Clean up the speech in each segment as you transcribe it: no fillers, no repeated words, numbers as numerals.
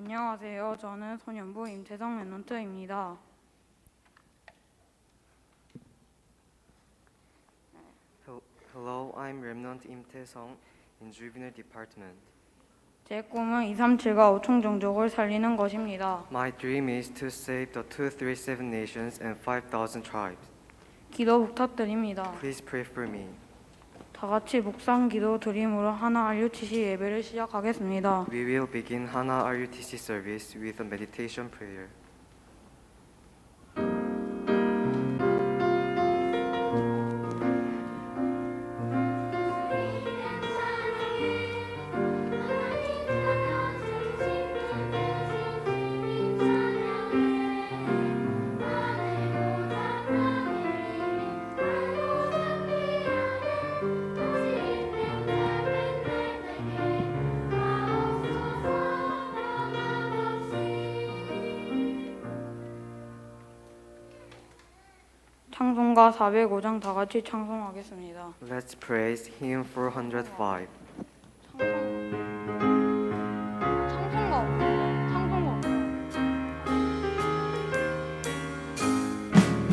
안녕하세요. 저는 소년부 임태성 랩넌트입니다. Hello, I'm Remnant Im Tae-sung in Juvenile Department. 제 꿈은 237과 5총 종족을 살리는 것입니다. My dream is to save the 237 nations and 5,000 tribes. 기도 부탁드립니다. Please pray for me. 다 같이 묵상 기도 드림으로 하나 RUTC 예배를 시작하겠습니다. We will begin Hana RUTC service with a meditation prayer. 찬송가 405장 다 같이 찬송하겠습니다. Let's praise Hymn 405. 찬송가 없어요. 찬송가 없어요.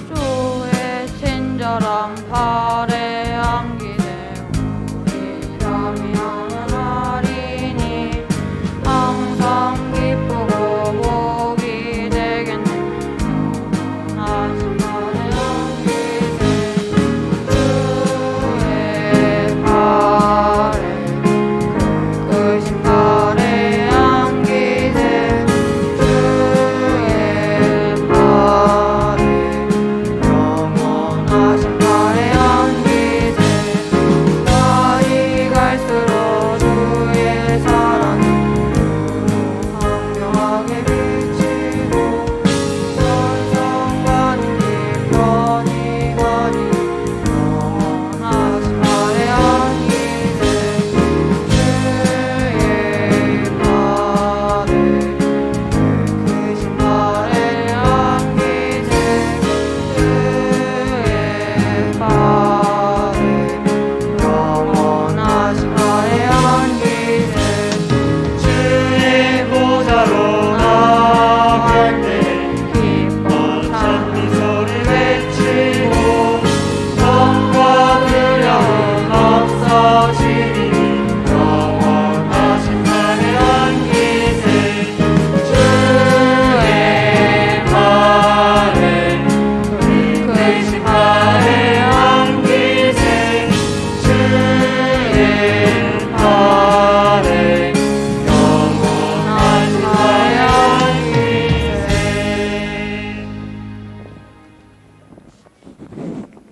주의 친절한 발에 안기되 우리 잠이 하는 날이니 항상 기쁘고 복이 되겠네. 영원하신 발에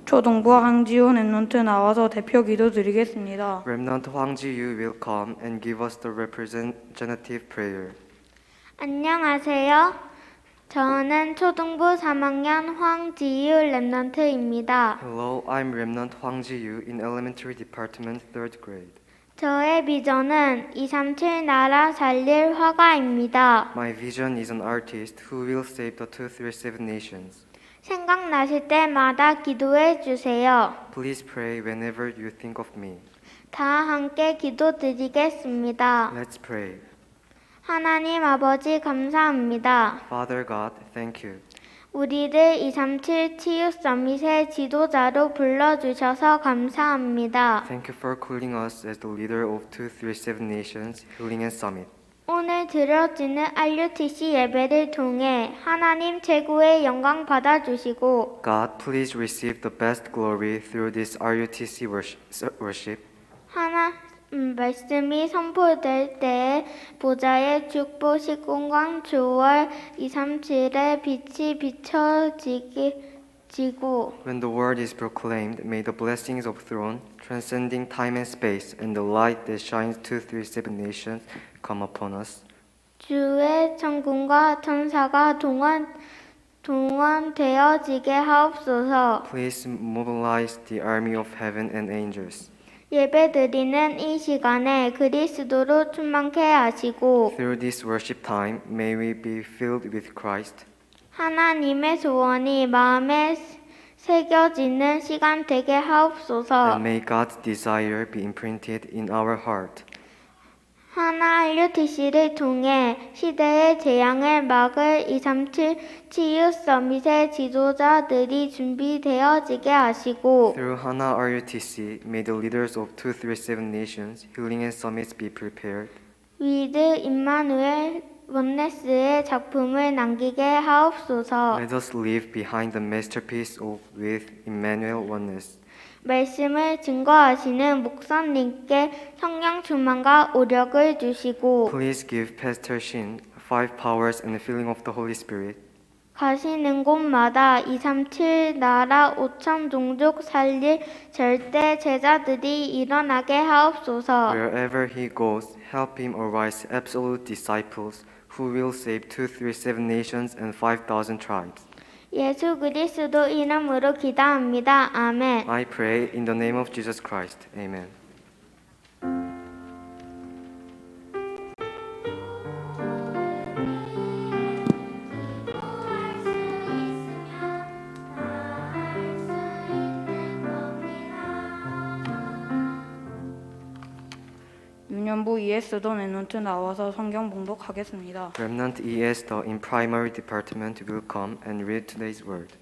초등부 황지훈 랩넌트 나와서 대표 기도 드리겠습니다. Remnant Hwang Ji-yu will come and give us the representative prayer. 안녕하세요. 저는 초등부 3학년 황지유 랩넌트입니다. Hello, I'm Remnant Hwang Ji-yu in Elementary Department 3rd grade. 저의 비전은 237 나라 살릴 화가입니다. My vision is an artist who will save the 237 nations. 생각나실 때마다 기도해 주세요. Please pray whenever you think of me. 다 함께 기도드리겠습니다. Let's pray. 하나님 아버지 감사합니다. Father God, thank you. 우리를 237 치유 서밋의 지도자로 불러주셔서 감사합니다. Thank you for calling us as the leader of 237 Nations Healing and Summit. 오늘 드려지는 RUTC 예배를 통해 하나님 최고의 영광 받아주시고 God, please receive the best glory through this RUTC worship. 말씀이 선포될 때 보좌의 축복 19강 9월 237의 빛이 비춰지고 When the word is proclaimed, may the blessings of throne, transcending time and space, and the light that shines 237 nations come upon us. 주의 천군과 천사가 동원되어지게 하옵소서. Please mobilize the army of heaven and angels. 예배드리는 이 시간에 그리스도로 충만케 하시고 Through this worship time, may we be filled with Christ. 하나님의 소원이 마음에 새겨지는 시간 되게 하옵소서. And may God's desire be imprinted in our heart. 하나 RUTC를 통해 시대의 재앙을 막을 237 치유 서밋의 지도자들이 준비되어지게 하시고 Through Hana RUTC, may the leaders of 237 nations, healing and summits be prepared. 위드 임마누엘 원네스의 작품을 남기게 하옵소서. Let us leave behind the masterpiece of with Emmanuel Oneness. 말씀을 증거하시는 목사님께 성령 충만과 오력을 주시고 Please give Pastor Shin 5 powers and the filling of the Holy Spirit. 가시는 곳마다 237 나라 5천 종족 살릴 절대 제자들이 일어나게 하옵소서. Wherever he goes, help him arise absolute disciples who will save 237 nations and 5,000 tribes. 예수 그리스도 이름으로 기도합니다. 아멘. I pray in the name of Jesus Christ. Amen. 유년부 ES도 랩넌트 나와서 성경 봉독하겠습니다. Remnant ES더 in primary department will come and read today's word.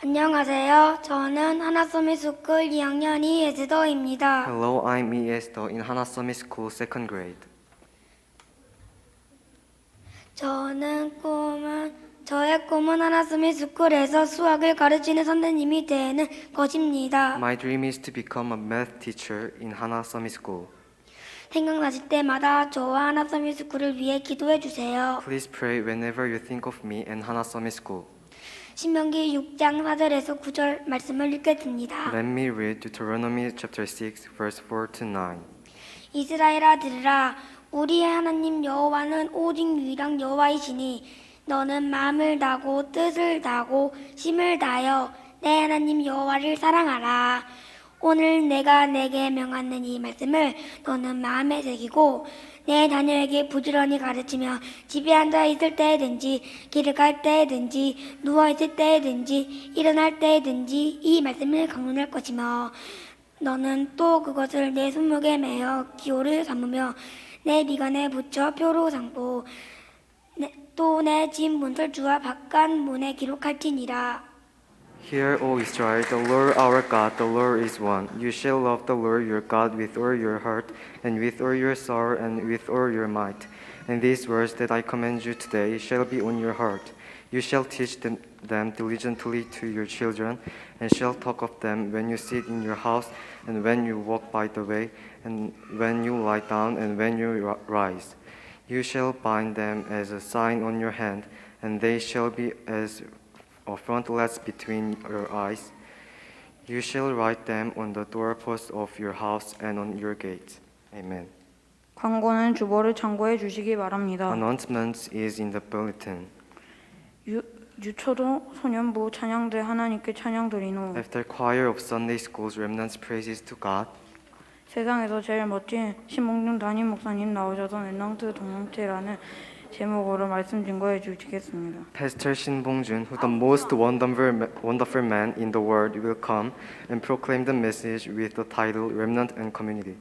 안녕하세요. 저는 하나서밋스쿨 2학년 이예스더입니다. Hello, I'm ES더 in Hana Summit School 2nd grade. 저의 꿈은 하나서밋스쿨에서 수학을 가르치는 선생님이 되는 것입니다. My dream is to become a math teacher in Hana Summit School. 생각나실 때마다 저와 하나서밋스쿨을 위해 기도해 주세요. Please pray whenever you think of me and Hana Summit School. 신명기 6장 4절에서 9절 말씀을 읽겠습니다. Let me read Deuteronomy chapter 6 verse 4 to 9. 이스라엘아 들으라. 우리의 하나님 여호와는 오직 유일한 여호와이시니 너는 마음을 다하고 뜻을 다하고 힘을 다하여 내 하나님 여호와를 사랑하라. 오늘 내가 내게 명하는 이 말씀을 너는 마음에 새기고 내 자녀에게 부지런히 가르치며 집에 앉아 있을 때든지 길을 갈 때든지 누워 있을 때든지 일어날 때든지 이 말씀을 강론할 것이며 너는 또 그것을 내 손목에 매어 기호를 삼으며 내 미간에 붙여 표로 삼고 또 내 집 문설주와 바깥 문에 기록할지니라. Hear, O Israel, the Lord our God, the Lord is one. You shall love the Lord your God with all your heart, and with all your soul, and with all your might. And these words that I command you today shall be on your heart. You shall teach them diligently to your children, and shall talk of them when you sit in your house, and when you walk by the way, and when you lie down, and when you rise. You shall bind them as a sign on your hand, and they shall be as frontlets between your eyes. You shall write them on the doorposts of your house and on your gates. Amen. 광고는 주보를 참고해 주시기 바랍니다. Announcements is in the bulletin. 유초도 소년부 찬양대 하나님께 찬양 드리노. After choir of Sunday schools, remnants praises to God. 세상에서 제일 멋진 신봉준 담임 목사님 나오셔서 랩넌트 동영체라는 제목으로 말씀 증거해 주시겠습니다. Pastor Shin Bong-jun, who the most wonderful man in the world, will come and proclaim the message with the title Remnant and Community.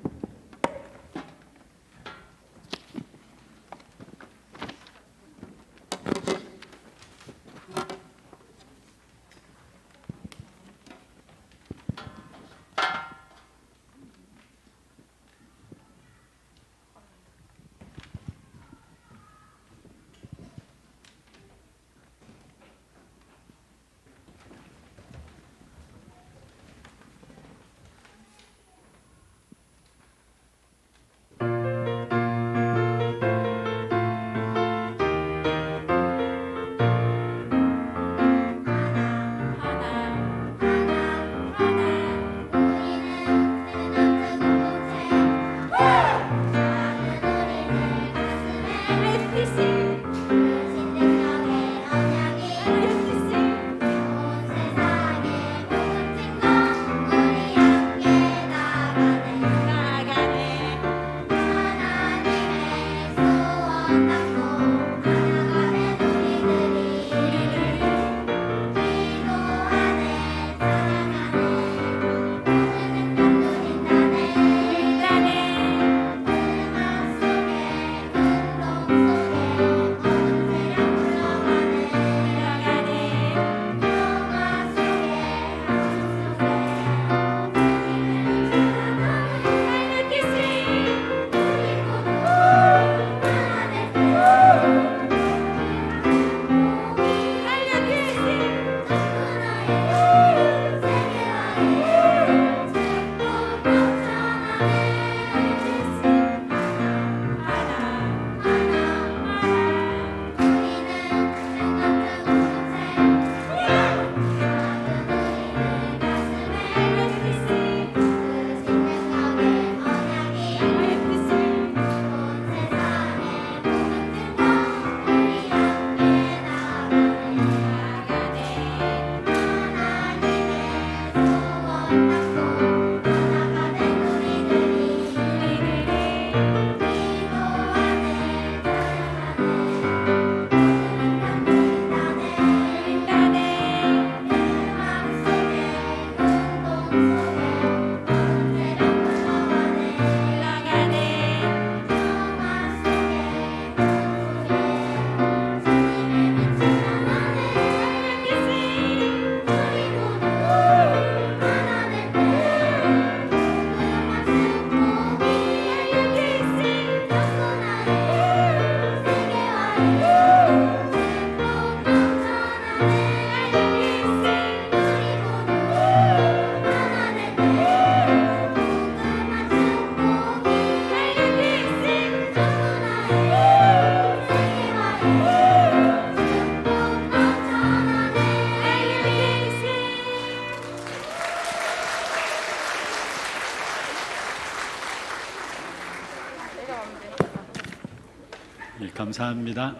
예, 감사합니다.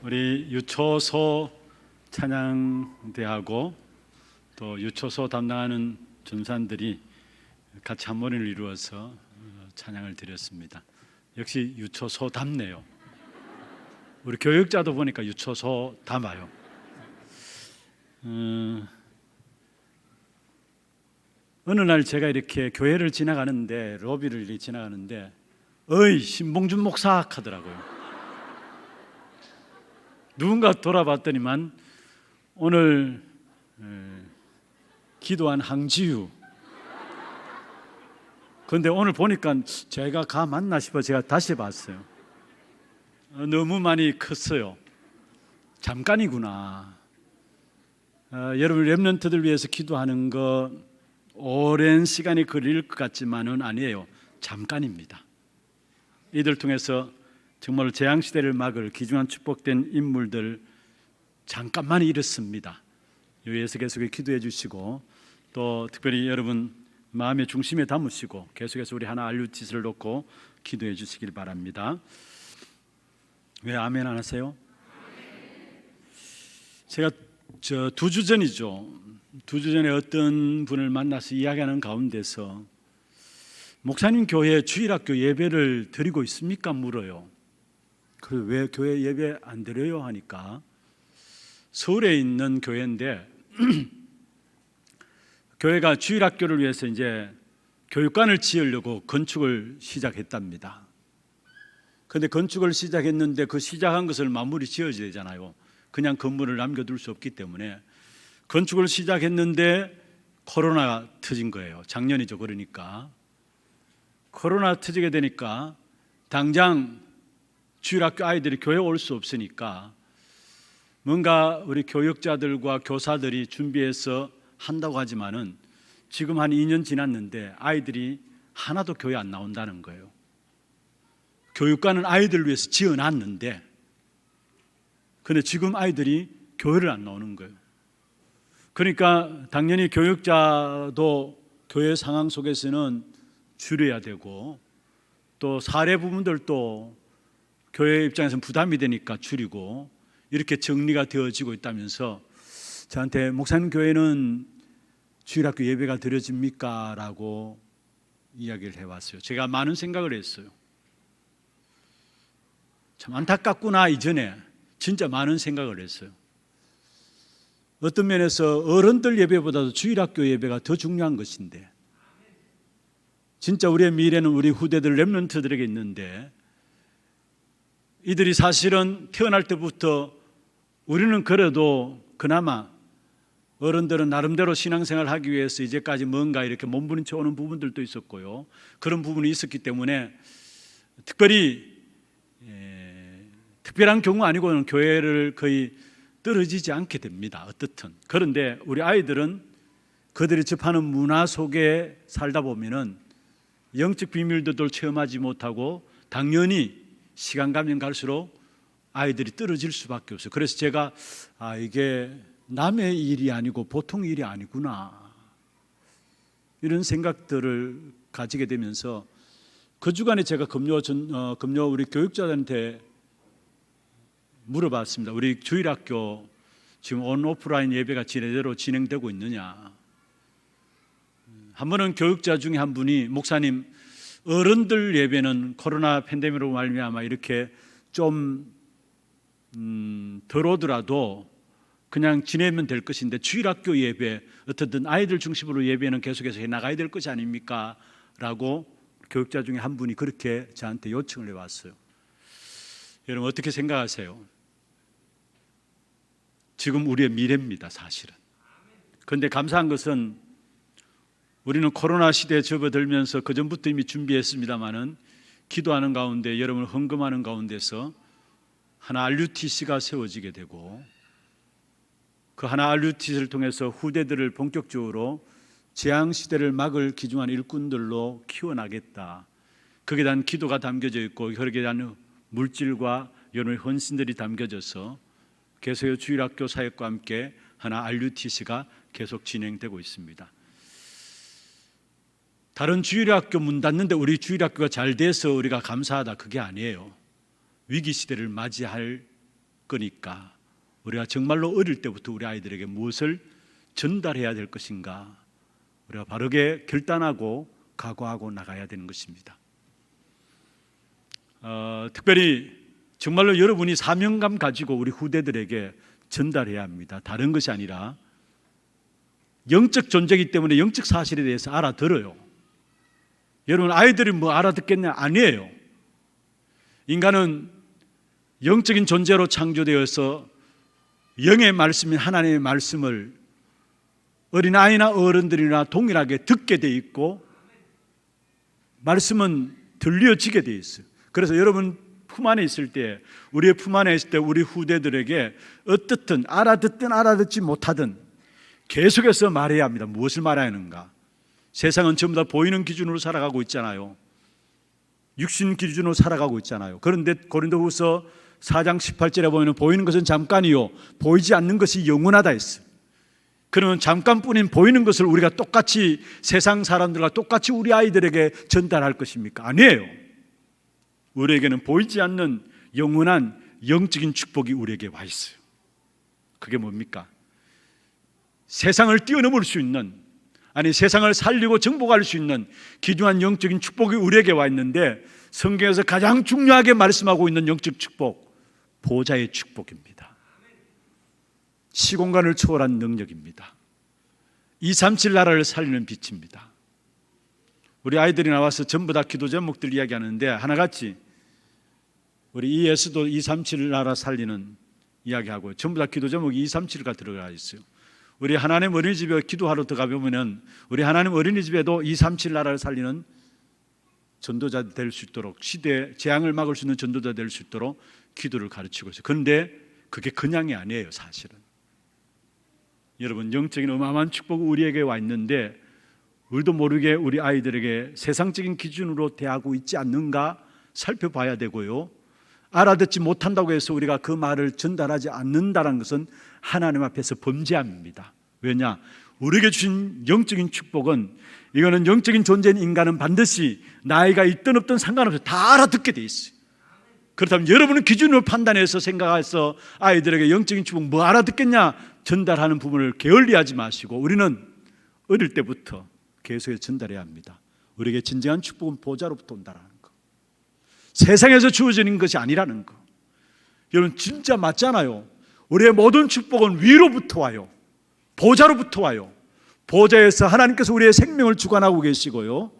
우리 유초소 찬양대하고 또 유초소 담당하는 전사들이 같이 한 머리를 이루어서 찬양을 드렸습니다. 역시 유초소답네요. 우리 교육자도 보니까 유초소 담아요. 어느 날 제가 이렇게 교회를 지나가는데, 로비를 이렇게 지나가는데 어이 신봉준 목사 하더라고요. 누군가 돌아봤더니만 오늘 기도한 항지유. 그런데 오늘 보니까 제가 가 맞나 싶어 제가 다시 봤어요. 너무 많이 컸어요. 잠깐이구나. 여러분 렘넌트들 위해서 기도하는 거 오랜 시간이 걸릴 것 같지만은 아니에요. 잠깐입니다. 이들 통해서 정말 재앙시대를 막을 귀중한 축복된 인물들 잠깐만 이렇습니다. 위에서 계속 기도해 주시고 또 특별히 여러분 마음의 중심에 담으시고 계속해서 우리 하나 RUTC를 놓고 기도해 주시길 바랍니다. 왜 아멘 안 하세요? 제가 2주 전이죠. 2주 전에 어떤 분을 만나서 이야기하는 가운데서 목사님 교회 주일학교 예배를 드리고 있습니까? 물어요. 그래 왜 교회 예배 안 드려요? 하니까 서울에 있는 교회인데 교회가 주일학교를 위해서 이제 교육관을 지으려고 건축을 시작했답니다. 그런데 건축을 시작했는데 그 시작한 것을 마무리 지어야 되잖아요. 그냥 건물을 남겨둘 수 없기 때문에 건축을 시작했는데 코로나가 터진 거예요. 작년이죠. 그러니까 코로나 터지게 되니까 당장 주일학교 아이들이 교회 올 수 없으니까 뭔가 우리 교육자들과 교사들이 준비해서 한다고 하지만은 지금 한 2년 지났는데 아이들이 하나도 교회 안 나온다는 거예요. 교육관은 아이들을 위해서 지어놨는데 근데 지금 아이들이 교회를 안 나오는 거예요. 그러니까 당연히 교육자도 교회 상황 속에서는 줄여야 되고 또 사례 부분들도 교회 입장에서는 부담이 되니까 줄이고 이렇게 정리가 되어지고 있다면서 저한테 목사님 교회는 주일학교 예배가 드려집니까? 라고 이야기를 해왔어요. 제가 많은 생각을 했어요. 참 안타깝구나. 이전에 진짜 많은 생각을 했어요. 어떤 면에서 어른들 예배보다도 주일학교 예배가 더 중요한 것인데 진짜 우리의 미래는 우리 후대들 렘넌트들에게 있는데 이들이 사실은 태어날 때부터 우리는 그래도 그나마 어른들은 나름대로 신앙생활을 하기 위해서 이제까지 뭔가 이렇게 몸부림쳐 오는 부분들도 있었고요. 그런 부분이 있었기 때문에 특별히 특별한 경우 아니고는 교회를 거의 떨어지지 않게 됩니다. 어떻든. 그런데 우리 아이들은 그들이 접하는 문화 속에 살다 보면은 영적 비밀들도 체험하지 못하고 당연히 시간 가면 갈수록 아이들이 떨어질 수밖에 없어요. 그래서 제가 이게 남의 일이 아니고 보통 일이 아니구나 이런 생각들을 가지게 되면서 그 주간에 제가 금요 우리 교육자들한테 물어봤습니다. 우리 주일학교 지금 온오프라인 예배가 제대로 진행되고 있느냐. 한 번은 교육자 중에 한 분이 목사님 어른들 예배는 코로나 팬데믹으로 말미암아 이렇게 좀 덜 오더라도 그냥 지내면 될 것인데 주일학교 예배 어떻든 아이들 중심으로 예배는 계속해서 해나가야 될 것이 아닙니까? 라고 교육자 중에 한 분이 그렇게 저한테 요청을 해왔어요. 여러분 어떻게 생각하세요? 지금 우리의 미래입니다. 사실은. 그런데 감사한 것은 우리는 코로나 시대에 접어들면서 그전부터 이미 준비했습니다마는 기도하는 가운데 여러분을 헌금하는 가운데서 하나 RUTC가 세워지게 되고 그 하나 RUTC를 통해서 후대들을 본격적으로 재앙시대를 막을 귀중한 일꾼들로 키워나겠다. 거기에 대한 기도가 담겨져 있고 거기에 대한 물질과 여러분의 헌신들이 담겨져서 계속 주일학교 사역과 함께 하나 RUTC가 계속 진행되고 있습니다. 다른 주일학교 문 닫는데 우리 주일학교가 잘 돼서 우리가 감사하다, 그게 아니에요. 위기 시대를 맞이할 거니까 우리가 정말로 어릴 때부터 우리 아이들에게 무엇을 전달해야 될 것인가, 우리가 바르게 결단하고 각오하고 나가야 되는 것입니다. 특별히 정말로 여러분이 사명감 가지고 우리 후대들에게 전달해야 합니다. 다른 것이 아니라 영적 존재이기 때문에 영적 사실에 대해서 알아들어요. 여러분, 아이들이 뭐 알아듣겠냐? 아니에요. 인간은 영적인 존재로 창조되어서 영의 말씀인 하나님의 말씀을 어린아이나 어른들이나 동일하게 듣게 돼 있고 말씀은 들려지게 돼 있어요. 그래서 여러분 품 안에 있을 때, 우리의 품 안에 있을 때 우리 후대들에게 어떻든 알아듣든 알아듣지 못하든 계속해서 말해야 합니다. 무엇을 말해야 하는가? 세상은 전부 다 보이는 기준으로 살아가고 있잖아요. 육신 기준으로 살아가고 있잖아요. 그런데 고린도후서 4장 18절에 보면 보이는 것은 잠깐이요 보이지 않는 것이 영원하다 했어요. 그러면 잠깐뿐인 보이는 것을 우리가 똑같이 세상 사람들과 똑같이 우리 아이들에게 전달할 것입니까? 아니에요. 우리에게는 보이지 않는 영원한 영적인 축복이 우리에게 와 있어요. 그게 뭡니까? 세상을 뛰어넘을 수 있는, 아니 세상을 살리고 정복할 수 있는 귀중한 영적인 축복이 우리에게 와 있는데, 성경에서 가장 중요하게 말씀하고 있는 영적 축복, 보좌의 축복입니다. 시공간을 초월한 능력입니다. 237 나라를 살리는 빛입니다. 우리 아이들이 나와서 전부 다 기도 제목들 이야기하는데 하나같이 우리 ES도 237 나라 살리는 이야기하고 전부 다 기도 제목이 237가 들어가 있어요. 우리 하나님 어린이집에 기도하러 들어가 보면 우리 하나님 어린이집에도 237 나라를 살리는 전도자 될 수 있도록, 시대 재앙을 막을 수 있는 전도자 될 수 있도록 기도를 가르치고 있어요. 그런데 그게 그냥이 아니에요. 사실은 여러분, 영적인 어마어마한 축복이 우리에게 와 있는데 우리도 모르게 우리 아이들에게 세상적인 기준으로 대하고 있지 않는가 살펴봐야 되고요. 알아듣지 못한다고 해서 우리가 그 말을 전달하지 않는다는 것은 하나님 앞에서 범죄함입니다. 왜냐? 우리에게 주신 영적인 축복은, 이거는 영적인 존재인 인간은 반드시 나이가 있든 없든 상관없이 다 알아듣게 돼 있어요. 그렇다면 여러분은 기준으로 판단해서 생각해서 아이들에게 영적인 축복 뭐 알아듣겠냐 전달하는 부분을 게을리하지 마시고, 우리는 어릴 때부터 계속해서 전달해야 합니다. 우리에게 진정한 축복은 보좌로부터 온다는 거, 세상에서 주어지는 것이 아니라는 거. 여러분 진짜 맞잖아요. 우리의 모든 축복은 위로부터 와요. 보좌로부터 와요. 보좌에서 하나님께서 우리의 생명을 주관하고 계시고요,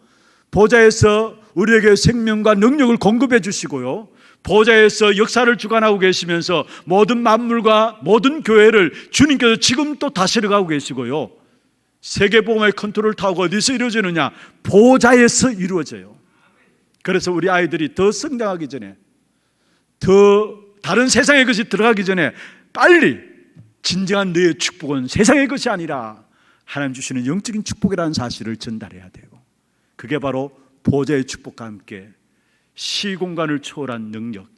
보좌에서 우리에게 생명과 능력을 공급해 주시고요, 보좌에서 역사를 주관하고 계시면서 모든 만물과 모든 교회를 주님께서 지금 또 다스려 가고 계시고요, 세계복음의 컨트롤 타워가 어디서 이루어지느냐? 보좌에서 이루어져요. 그래서 우리 아이들이 더 성장하기 전에, 더 다른 세상의 것이 들어가기 전에 빨리 진정한 너의 축복은 세상의 것이 아니라 하나님 주시는 영적인 축복이라는 사실을 전달해야 돼요. 그게 바로 보좌의 축복과 함께 시공간을 초월한 능력,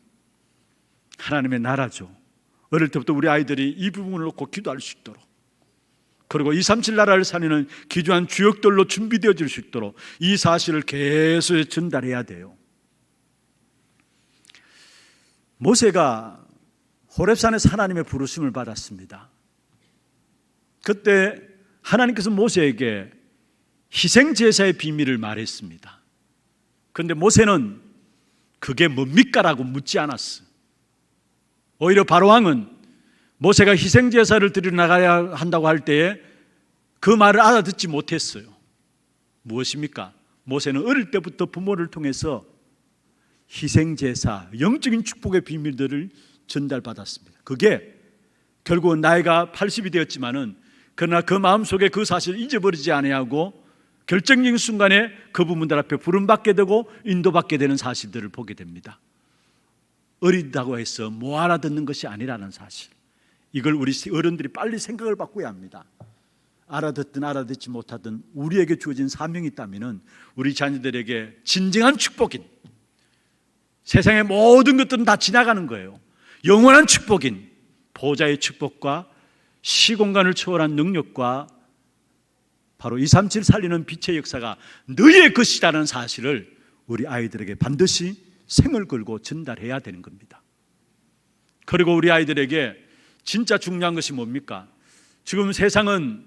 하나님의 나라죠. 어릴 때부터 우리 아이들이 이 부분을 놓고 기도할 수 있도록, 그리고 237 나라를 살리는 귀중한 주역들로 준비되어질 수 있도록 이 사실을 계속 전달해야 돼요. 모세가 호렙산에서 하나님의 부르심을 받았습니다. 그때 하나님께서 모세에게 희생제사의 비밀을 말했습니다. 그런데 모세는 그게 뭡니까? 라고 묻지 않았어. 오히려 바로왕은 모세가 희생제사를 드리러 나가야 한다고 할 때에 그 말을 알아듣지 못했어요. 무엇입니까? 모세는 어릴 때부터 부모를 통해서 희생제사, 영적인 축복의 비밀들을 전달받았습니다. 그게 결국은 나이가 80이 되었지만은, 그러나 그 마음속에 그 사실을 잊어버리지 아니하고 결정적인 순간에 그 부분들 앞에 부름받게 되고 인도받게 되는 사실들을 보게 됩니다. 어리다고 해서 못 알아듣는 것이 아니라는 사실, 이걸 우리 어른들이 빨리 생각을 바꿔야 합니다. 알아듣든 알아듣지 못하든 우리에게 주어진 사명이 있다면 우리 자녀들에게 진정한 축복인, 세상의 모든 것들은 다 지나가는 거예요, 영원한 축복인 보좌의 축복과 시공간을 초월한 능력과 바로 237 살리는 빛의 역사가 너의 것이라는 사실을 우리 아이들에게 반드시 생을 걸고 전달해야 되는 겁니다. 그리고 우리 아이들에게 진짜 중요한 것이 뭡니까? 지금 세상은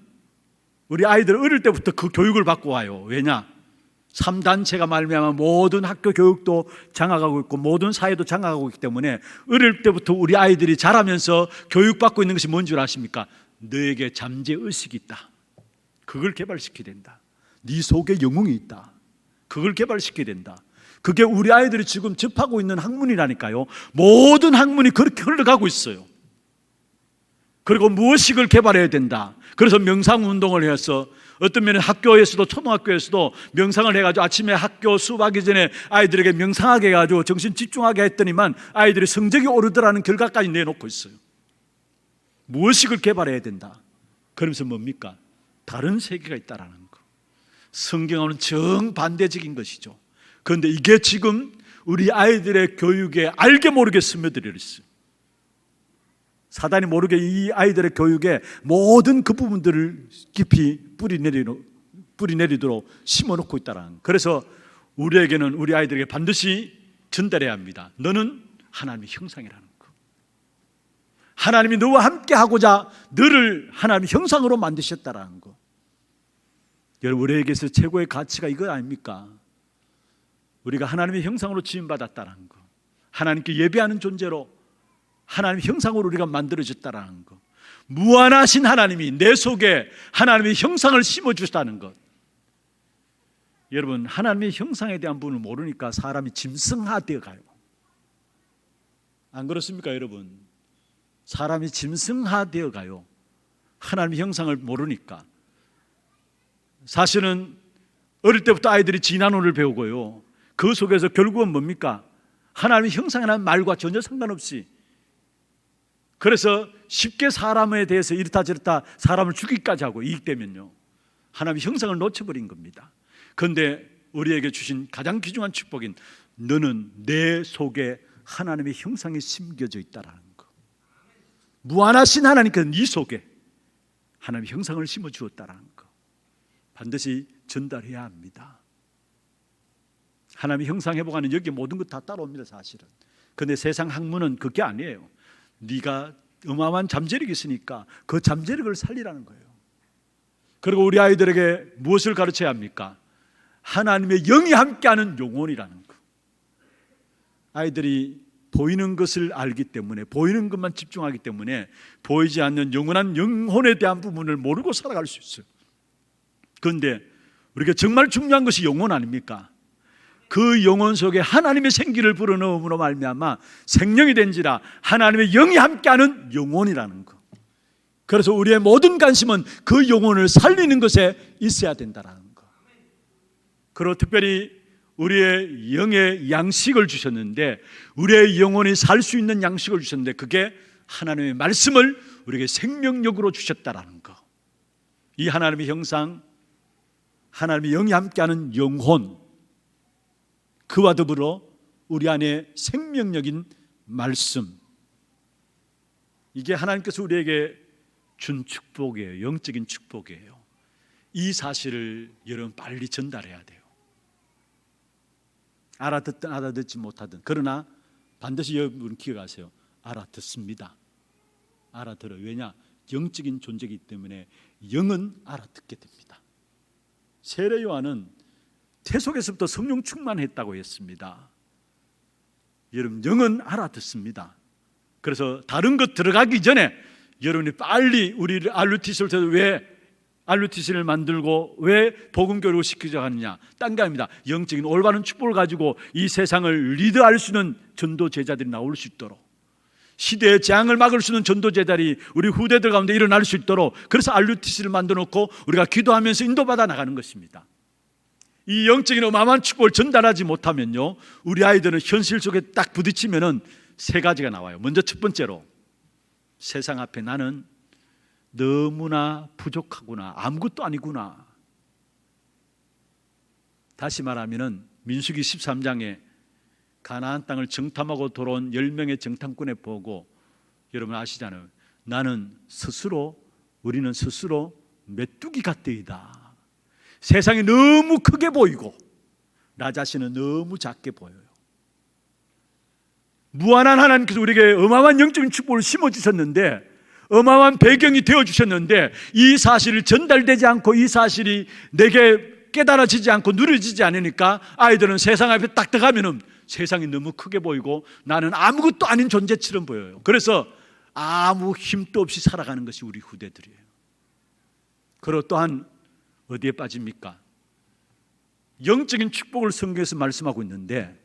우리 아이들 어릴 때부터 그 교육을 받고 와요. 왜냐? 3단체가 말미암아 모든 학교 교육도 장악하고 있고 모든 사회도 장악하고 있기 때문에 어릴 때부터 우리 아이들이 자라면서 교육받고 있는 것이 뭔 줄 아십니까? 너에게 잠재의식이 있다. 그걸 개발시켜야 된다. 네 속에 영웅이 있다. 그걸 개발시켜야 된다. 그게 우리 아이들이 지금 접하고 있는 학문이라니까요. 모든 학문이 그렇게 흘러가고 있어요. 그리고 무엇식을 개발해야 된다. 그래서 명상운동을 해서 어떤 면에 학교에서도 초등학교에서도 명상을 해가지고 아침에 학교 수업하기 전에 아이들에게 명상하게 해가지고 정신 집중하게 했더니만 아이들이 성적이 오르더라는 결과까지 내놓고 있어요. 무엇식을 개발해야 된다. 그러면서 뭡니까? 다른 세계가 있다라는 거. 성경하고는 정반대적인 것이죠. 그런데 이게 지금 우리 아이들의 교육에 알게 모르게 스며들어 있어요. 사단이 모르게 이 아이들의 교육에 모든 그 부분들을 깊이 뿌리 내리도록 심어놓고 있다는. 그래서 우리에게는 우리 아이들에게 반드시 전달해야 합니다. 너는 하나님의 형상이라는 거. 하나님이 너와 함께 하고자 너를 하나님의 형상으로 만드셨다라는 거. 여러분, 우리에게서 최고의 가치가 이거 아닙니까? 우리가 하나님의 형상으로 지음받았다는 거. 하나님께 예배하는 존재로 하나님의 형상으로 우리가 만들어졌다는 것. 무한하신 하나님이 내 속에 하나님의 형상을 심어주셨다는 것. 여러분, 하나님의 형상에 대한 부분을 모르니까 사람이 짐승화되어 가요. 안 그렇습니까, 여러분? 사람이 짐승화되어 가요. 하나님의 형상을 모르니까. 사실은 어릴 때부터 아이들이 진화론을 배우고요. 그 속에서 결국은 뭡니까? 하나님의 형상이라는 말과 전혀 상관없이, 그래서 쉽게 사람에 대해서 이렇다 저렇다 사람을 죽이기까지 하고 이익되면요, 하나님의 형상을 놓쳐버린 겁니다. 그런데 우리에게 주신 가장 귀중한 축복인 너는 내 속에 하나님의 형상이 심겨져 있다라는 거. 무한하신 하나님께서 네 속에 하나님의 형상을 심어주었다라는 거 반드시 전달해야 합니다. 하나님의 형상 회복하는 여기 모든 것 다 따라옵니다, 사실은. 그런데 세상 학문은 그게 아니에요. 네가 어마어마한 잠재력이 있으니까 그 잠재력을 살리라는 거예요. 그리고 우리 아이들에게 무엇을 가르쳐야 합니까? 하나님의 영이 함께하는 영혼이라는 거. 아이들이 보이는 것을 알기 때문에, 보이는 것만 집중하기 때문에 보이지 않는 영원한 영혼에 대한 부분을 모르고 살아갈 수 있어요. 그런데 우리가 정말 중요한 것이 영혼 아닙니까? 그 영혼 속에 하나님의 생기를 불어넣음으로 말미암아 생명이 된지라 하나님의 영이 함께하는 영혼이라는 것. 그래서 우리의 모든 관심은 그 영혼을 살리는 것에 있어야 된다는 것. 그리고 특별히 우리의 영의 양식을 주셨는데, 우리의 영혼이 살 수 있는 양식을 주셨는데, 그게 하나님의 말씀을 우리에게 생명력으로 주셨다는 것. 이 하나님의 형상, 하나님의 영이 함께하는 영혼, 그와 더불어 우리 안에 생명력인 말씀, 이게 하나님께서 우리에게 준 축복이에요. 영적인 축복이에요. 이 사실을 여러분 빨리 전달해야 돼요. 알아듣든 알아듣지 못하든. 그러나 반드시 여러분 기억하세요. 알아듣습니다. 알아들어요. 왜냐? 영적인 존재이기 때문에 영은 알아듣게 됩니다. 세례 요한은 태속에서부터 성령 충만했다고 했습니다. 여러분, 영은 알아듣습니다. 그래서 다른 것 들어가기 전에 여러분이 빨리 우리를 RUTC를 왜 RUTC를 만들고 왜 복음 교육을 시키자 하느냐? 딴 게 아닙니다. 영적인 올바른 축복을 가지고 이 세상을 리드할 수 있는 전도 제자들이 나올 수 있도록, 시대의 재앙을 막을 수 있는 전도 제자들이 우리 후대들 가운데 일어날 수 있도록, 그래서 RUTC를 만들어 놓고 우리가 기도하면서 인도받아 나가는 것입니다. 이 영적인 어마어마한 축복을 전달하지 못하면요, 우리 아이들은 현실 속에 딱 부딪히면은 세 가지가 나와요. 먼저 첫 번째로, 세상 앞에 나는 너무나 부족하구나, 아무것도 아니구나. 다시 말하면은 민수기 13장에 가나안 땅을 정탐하고 돌아온 10명의 정탐꾼에 보고, 여러분 아시잖아요. 나는 스스로, 우리는 스스로 메뚜기 같으이다. 세상이 너무 크게 보이고 나 자신은 너무 작게 보여요. 무한한 하나님께서 우리에게 어마어마한 영적인 축복을 심어주셨는데, 어마어마한 배경이 되어주셨는데, 이 사실이 전달되지 않고 이 사실이 내게 깨달아지지 않고 누려지지 않으니까 아이들은 세상 앞에 딱 들어가면은 세상이 너무 크게 보이고 나는 아무것도 아닌 존재처럼 보여요. 그래서 아무 힘도 없이 살아가는 것이 우리 후대들이에요. 그리고 또한 어디에 빠집니까? 영적인 축복을 성경에서 말씀하고 있는데,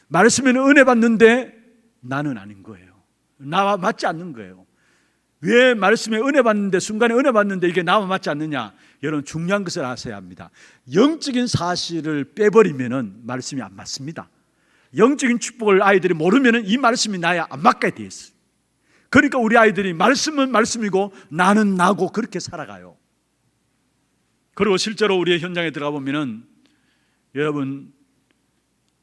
말씀에는 은혜 받는데 나는 아닌 거예요. 나와 맞지 않는 거예요. 왜 말씀에 은혜 받는데, 순간에 은혜 받는데 이게 나와 맞지 않느냐? 여러분, 중요한 것을 아셔야 합니다. 영적인 사실을 빼버리면 말씀이 안 맞습니다. 영적인 축복을 아이들이 모르면 이 말씀이 나야 안 맞게 돼 있어요. 그러니까 우리 아이들이 말씀은 말씀이고 나는 나고 그렇게 살아가요. 그리고 실제로 우리의 현장에 들어가 보면은, 여러분,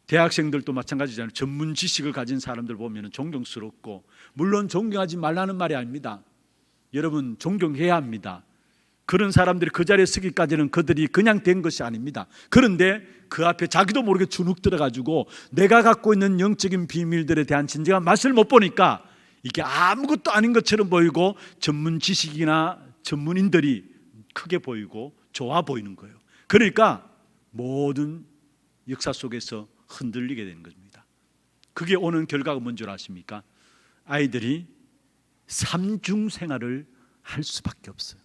대학생들도 마찬가지잖아요. 전문 지식을 가진 사람들 보면 존경스럽고, 물론 존경하지 말라는 말이 아닙니다. 여러분, 존경해야 합니다. 그런 사람들이 그 자리에 서기까지는 그들이 그냥 된 것이 아닙니다. 그런데 그 앞에 자기도 모르게 주눅 들어가지고 내가 갖고 있는 영적인 비밀들에 대한 진정한 맛을 못 보니까 이게 아무것도 아닌 것처럼 보이고 전문 지식이나 전문인들이 크게 보이고 좋아 보이는 거예요. 그러니까 모든 역사 속에서 흔들리게 되는 겁니다. 그게 오는 결과가 뭔 줄 아십니까? 아이들이 삼중 생활을 할 수밖에 없어요.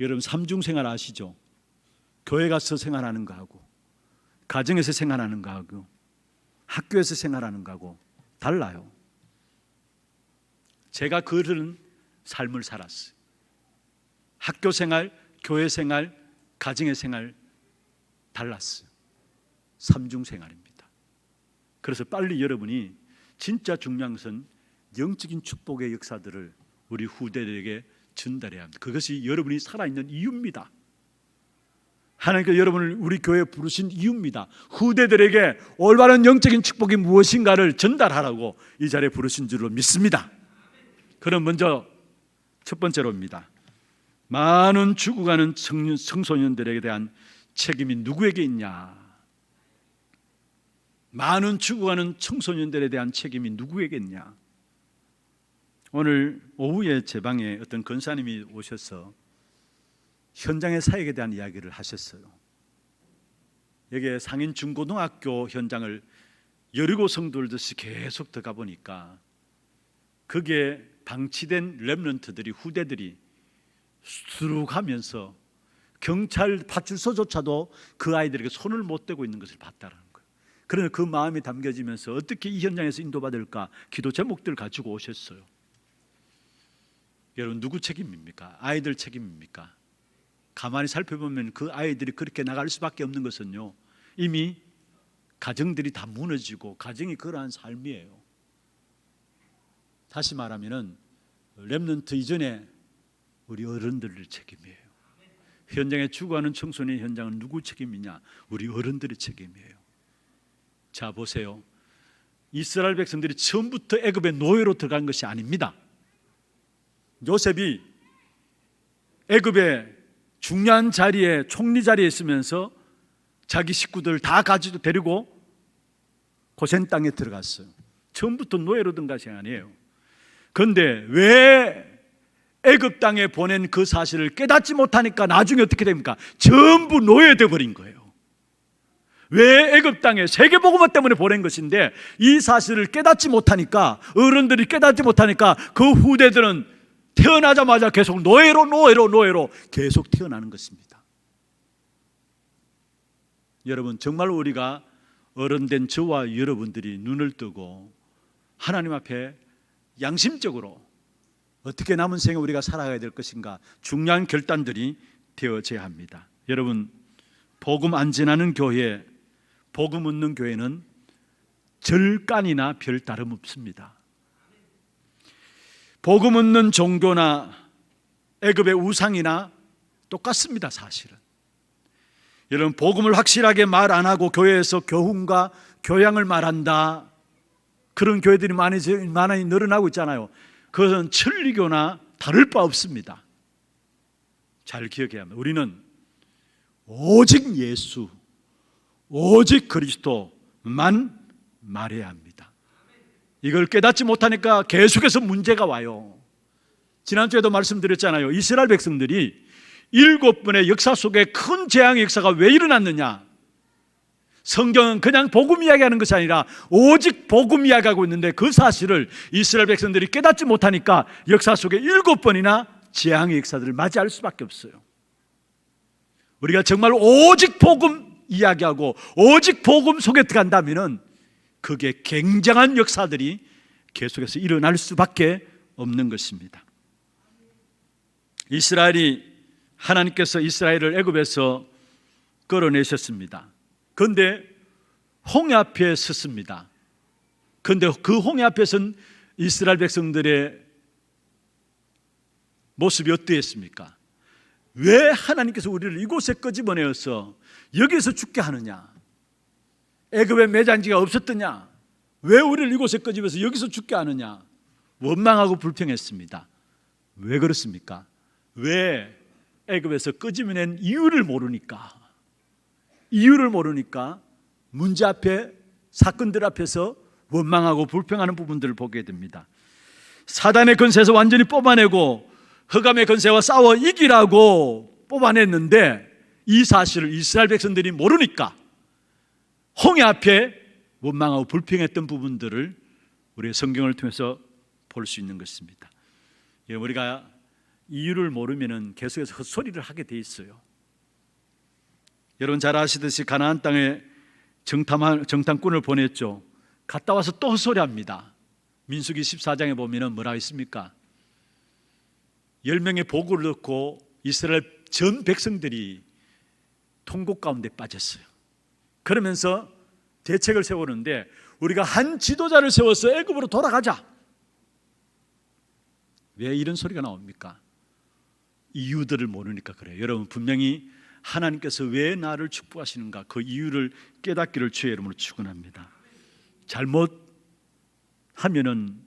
여러분, 삼중 생활 아시죠? 교회 가서 생활하는 거하고 가정에서 생활하는 거하고 학교에서 생활하는 거하고 달라요. 제가 그런 삶을 살았어요. 학교 생활, 교회 생활, 가정의 생활 달랐어요. 삼중 생활입니다. 그래서 빨리 여러분이 진짜 중요한 것은 영적인 축복의 역사들을 우리 후대들에게 전달해야 합니다. 그것이 여러분이 살아있는 이유입니다. 하나님께서 여러분을 우리 교회에 부르신 이유입니다. 후대들에게 올바른 영적인 축복이 무엇인가를 전달하라고 이 자리에 부르신 줄로 믿습니다. 그럼 먼저 첫 번째로입니다. 많은 죽어가는 청소년들에게 대한 책임이 누구에게 있냐? 많은 죽어가는 청소년들에 대한 책임이 누구에게 있냐? 오늘 오후에 제 방에 어떤 권사님이 오셔서 현장의 사역에 대한 이야기를 하셨어요. 여기에 상인 중고등학교 현장을 여리고 성돌듯이 계속 들어가 보니까 거기에 방치된 렘넌트들이, 후대들이 수룩 하면서 경찰 파출소조차도 그 아이들에게 손을 못 대고 있는 것을 봤다라는 거예요. 그러나 그 마음이 담겨지면서 어떻게 이 현장에서 인도받을까 기도 제목들을 가지고 오셨어요. 여러분, 누구 책임입니까? 아이들 책임입니까? 가만히 살펴보면 그 아이들이 그렇게 나갈 수밖에 없는 것은요, 이미 가정들이 다 무너지고 가정이 그러한 삶이에요. 다시 말하면은 렘넌트 이전에 우리 어른들의 책임이에요. 현장에 죽어가는 청소년 현장은 누구 책임이냐? 우리 어른들의 책임이에요. 자, 보세요. 이스라엘 백성들이 처음부터 애굽의 노예로 들어간 것이 아닙니다. 요셉이 애굽의 중요한 자리에, 총리 자리에 있으면서 자기 식구들 다 가지고 데리고 고센 땅에 들어갔어요. 처음부터 노예로 든 것이 아니에요. 그런데 왜 애굽 땅에 보낸 그 사실을 깨닫지 못하니까 나중에 어떻게 됩니까? 전부 노예돼 버린 거예요. 왜 애굽 땅에 세계복음화 때문에 보낸 것인데 이 사실을 깨닫지 못하니까, 어른들이 깨닫지 못하니까 그 후대들은 태어나자마자 계속 노예로 계속 태어나는 것입니다. 여러분, 정말 우리가 어른된 저와 여러분들이 눈을 뜨고 하나님 앞에 양심적으로 어떻게 남은 생에 우리가 살아가야 될 것인가 중요한 결단들이 되어져야 합니다. 여러분, 복음 안 전하는 교회, 복음 없는 교회는 절간이나 별 다름 없습니다. 복음 없는 종교나 애굽의 우상이나 똑같습니다. 사실은 여러분, 복음을 확실하게 말 안 하고 교회에서 교훈과 교양을 말한다, 그런 교회들이 많이 늘어나고 있잖아요. 그것은 천리교나 다를 바 없습니다. 잘 기억해야 합니다. 우리는 오직 예수, 오직 그리스도만 말해야 합니다. 이걸 깨닫지 못하니까 계속해서 문제가 와요. 지난주에도 말씀드렸잖아요. 이스라엘 백성들이 7번의 역사 속에 큰 재앙의 역사가 왜 일어났느냐? 성경은 그냥 복음 이야기하는 것이 아니라 오직 복음 이야기하고 있는데 그 사실을 이스라엘 백성들이 깨닫지 못하니까 역사 속에 7번이나 재앙의 역사들을 맞이할 수밖에 없어요. 우리가 정말 오직 복음 이야기하고 오직 복음 속에 들어간다면 그게 굉장한 역사들이 계속해서 일어날 수밖에 없는 것입니다. 하나님께서 이스라엘을 애굽에서 끌어내셨습니다. 그런데 홍해 앞에 섰습니다. 그런데 그 홍해 앞에 선 이스라엘 백성들의 모습이 어떠했습니까? 왜 하나님께서 우리를 이곳에 끄집어내어서 여기서 죽게 하느냐? 애굽에 매장지가 없었더냐? 왜 우리를 이곳에 끄집어서 여기서 죽게 하느냐? 원망하고 불평했습니다. 왜 그렇습니까? 왜 애굽에서 끄집어낸 이유를 모르니까 문제 앞에 사건들 앞에서 원망하고 불평하는 부분들을 보게 됩니다. 사단의 권세에서 완전히 뽑아내고 흑암의 권세와 싸워 이기라고 뽑아냈는데 이 사실을 이스라엘 백성들이 모르니까 홍해 앞에 원망하고 불평했던 부분들을 우리의 성경을 통해서 볼 수 있는 것입니다. 우리가 이유를 모르면 계속해서 헛소리를 하게 돼 있어요. 여러분 잘 아시듯이 가나안 땅에 정탐꾼을 보냈죠. 갔다 와서 또 헛소리합니다. 민수기 14장에 보면 뭐라고 있습니까? 10명의 보고를 듣고 이스라엘 전 백성들이 통곡 가운데 빠졌어요. 그러면서 대책을 세우는데 우리가 한 지도자를 세워서 애굽으로 돌아가자. 왜 이런 소리가 나옵니까? 이유들을 모르니까 그래요. 여러분 분명히 하나님께서 왜 나를 축복하시는가 그 이유를 깨닫기를 주의 이름으로 축원합니다. 잘못하면은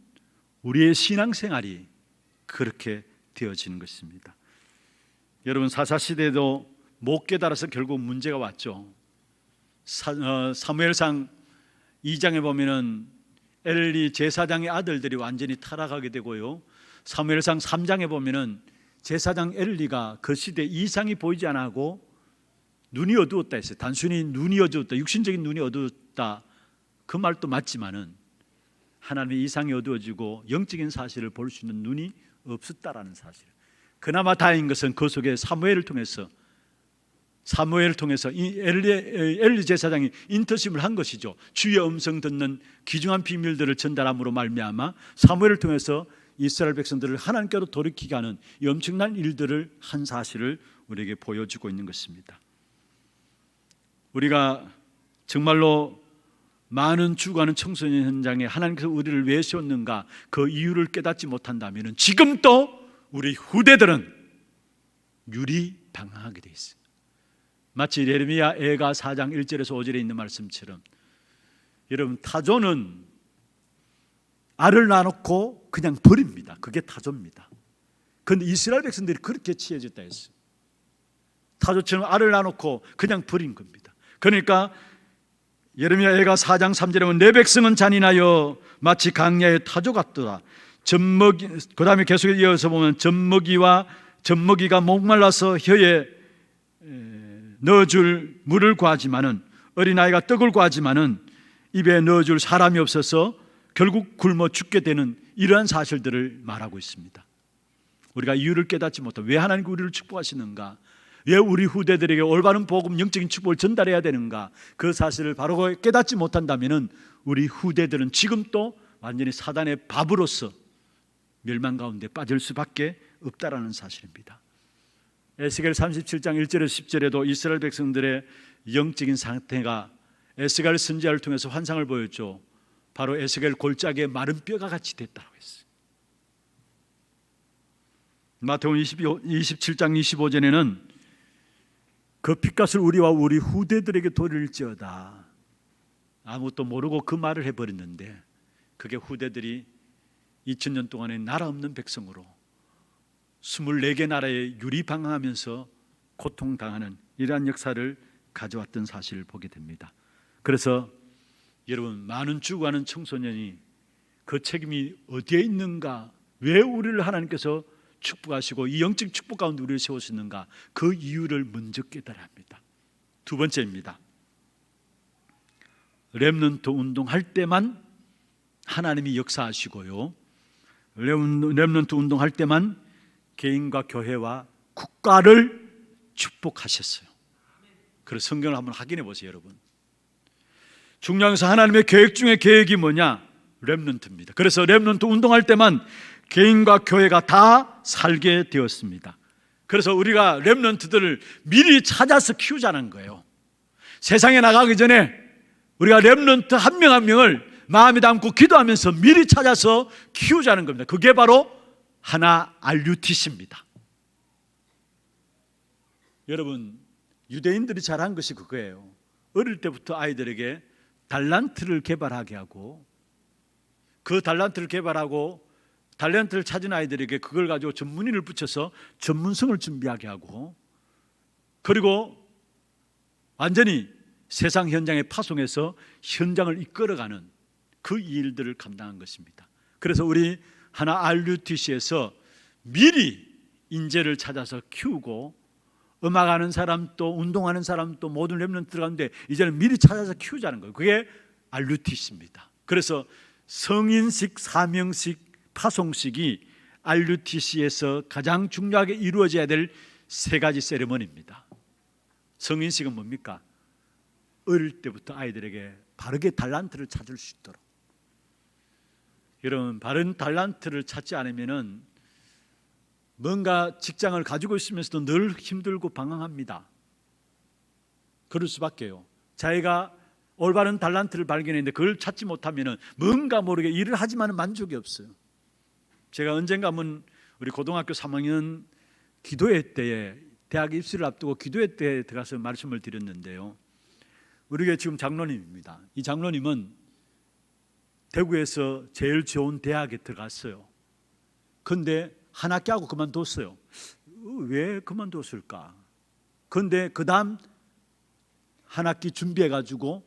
우리의 신앙생활이 그렇게 되어지는 것입니다. 여러분 사사시대도 못 깨달아서 결국 문제가 왔죠. 사무엘상 2장에 보면은 엘리 제사장의 아들들이 완전히 타락하게 되고요. 사무엘상 3장에 보면은 제사장 엘리가 그 시대 이상이 보이지 않아 하고 눈이 어두웠다 했어요. 단순히 눈이 어두웠다, 육신적인 눈이 어두웠다 그 말도 맞지만은 하나님의 이상이 어두워지고 영적인 사실을 볼 수 있는 눈이 없었다라는 사실. 그나마 다행인 것은 그 속에 사무엘을 통해서 엘리 제사장이 인터심을 한 것이죠. 주의 음성 듣는 귀중한 비밀들을 전달함으로 말미암아 사무엘을 통해서 이스라엘 백성들을 하나님께로 돌이키게 하는 이 엄청난 일들을 한 사실을 우리에게 보여주고 있는 것입니다. 우리가 정말로 많은 죽어가는 청소년 현장에 하나님께서 우리를 왜 세웠는가 그 이유를 깨닫지 못한다면 지금 또 우리 후대들은 유리방황하게 돼 있어요. 마치 예레미야 애가 4장 1절에서 5절에 있는 말씀처럼 여러분 타조는 알을 낳아놓고 그냥 버립니다. 그게 타조입니다. 그런데 이스라엘 백성들이 그렇게 취해졌다 했어요. 타조처럼 알을 낳아놓고 그냥 버린 겁니다. 그러니까 예레미야 애가 4장 3절에 보면 내 백성은 잔인하여 마치 강야의 타조 같더라. 그 다음에 계속 이어서 보면 젖먹이가 목말라서 혀에 넣어줄 물을 구하지만은 어린아이가 떡을 구하지만은 입에 넣어줄 사람이 없어서 결국 굶어 죽게 되는 이러한 사실들을 말하고 있습니다. 우리가 이유를 깨닫지 못하고 왜 하나님께 우리를 축복하시는가, 왜 우리 후대들에게 올바른 복음 영적인 축복을 전달해야 되는가 그 사실을 바로 깨닫지 못한다면 우리 후대들은 지금 또 완전히 사단의 밥으로서 멸망 가운데 빠질 수밖에 없다라는 사실입니다. 에스겔 37장 1절에서 10절에도 이스라엘 백성들의 영적인 상태가 에스겔 선지자를 통해서 환상을 보였죠. 바로 에스겔 골짜기에 마른 뼈가 같이 됐다고 했어요. 마태복음 27장 25절에는 그 핏값을 우리와 우리 후대들에게 돌릴지어다. 아무것도 모르고 그 말을 해버렸는데 그게 후대들이 2000년 동안의 나라 없는 백성으로 24개 나라에 유리방황하면서 고통당하는 이러한 역사를 가져왔던 사실을 보게 됩니다. 그래서 여러분, 많은 죽어가는 청소년이 그 책임이 어디에 있는가, 왜 우리를 하나님께서 축복하시고 이 영적 축복 가운데 우리를 세우시는가, 그 이유를 먼저 깨달아야 합니다. 두 번째입니다. 렘넌트 운동할 때만 하나님이 역사하시고요, 렘넌트 운동할 때만 개인과 교회와 국가를 축복하셨어요. 그래서 성경을 한번 확인해 보세요. 여러분, 중요한 것은 하나님의 계획 중에 계획이 뭐냐? 렘넌트입니다. 그래서 렘넌트 운동할 때만 개인과 교회가 다 살게 되었습니다. 그래서 우리가 렘넌트들을 미리 찾아서 키우자는 거예요. 세상에 나가기 전에 우리가 렘넌트 한 명 한 명을 마음에 담고 기도하면서 미리 찾아서 키우자는 겁니다. 그게 바로 하나 RUTC입니다. 여러분, 유대인들이 잘한 것이 그거예요. 어릴 때부터 아이들에게 달란트를 개발하게 하고, 그 달란트를 개발하고 달란트를 찾은 아이들에게 그걸 가지고 전문의를 붙여서 전문성을 준비하게 하고, 그리고 완전히 세상 현장에 파송해서 현장을 이끌어가는 그 일들을 감당한 것입니다. 그래서 우리 하나 RUTC에서 미리 인재를 찾아서 키우고, 음악하는 사람 또 운동하는 사람 또 모든 렘넌트 가운데 이제는 미리 찾아서 키우자는 거예요. 그게 RUTC입니다. 그래서 성인식, 사명식, 파송식이 RUTC에서 가장 중요하게 이루어져야 될 세 가지 세레머니입니다. 성인식은 뭡니까? 어릴 때부터 아이들에게 바르게 달란트를 찾을 수 있도록. 여러분, 바른 달란트를 찾지 않으면은 뭔가 직장을 가지고 있으면서도 늘 힘들고 방황합니다. 그럴 수밖에요. 자기가 올바른 달란트를 발견했는데 그걸 찾지 못하면은 뭔가 모르게 일을 하지만 만족이 없어요. 제가 언젠가 한번 우리 고등학교 3학년 기도회 때에, 대학 입시를 앞두고 기도회 때에 들어가서 말씀을 드렸는데요, 우리 교회 지금 장로님입니다. 이 장로님은 대구에서 제일 좋은 대학에 들어갔어요. 그런데 한 학기 하고 그만뒀어요. 왜 그만뒀을까? 그런데 그 다음 한 학기 준비해가지고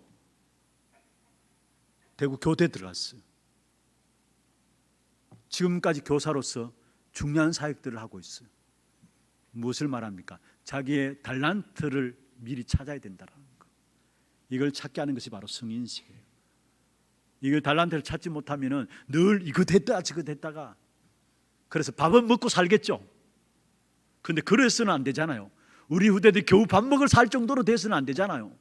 대구 교대 들어갔어요. 지금까지 교사로서 중요한 사역들을 하고 있어요. 무엇을 말합니까? 자기의 달란트를 미리 찾아야 된다는 거. 이걸 찾게 하는 것이 바로 성인식이에요. 이걸 달란트를 찾지 못하면은 늘 이거 됐다 저거 됐다가, 그래서 밥은 먹고 살겠죠. 근데 그래서는 안 되잖아요. 우리 후대들이 겨우 밥 먹을 살 정도로 돼서는 안 되잖아요.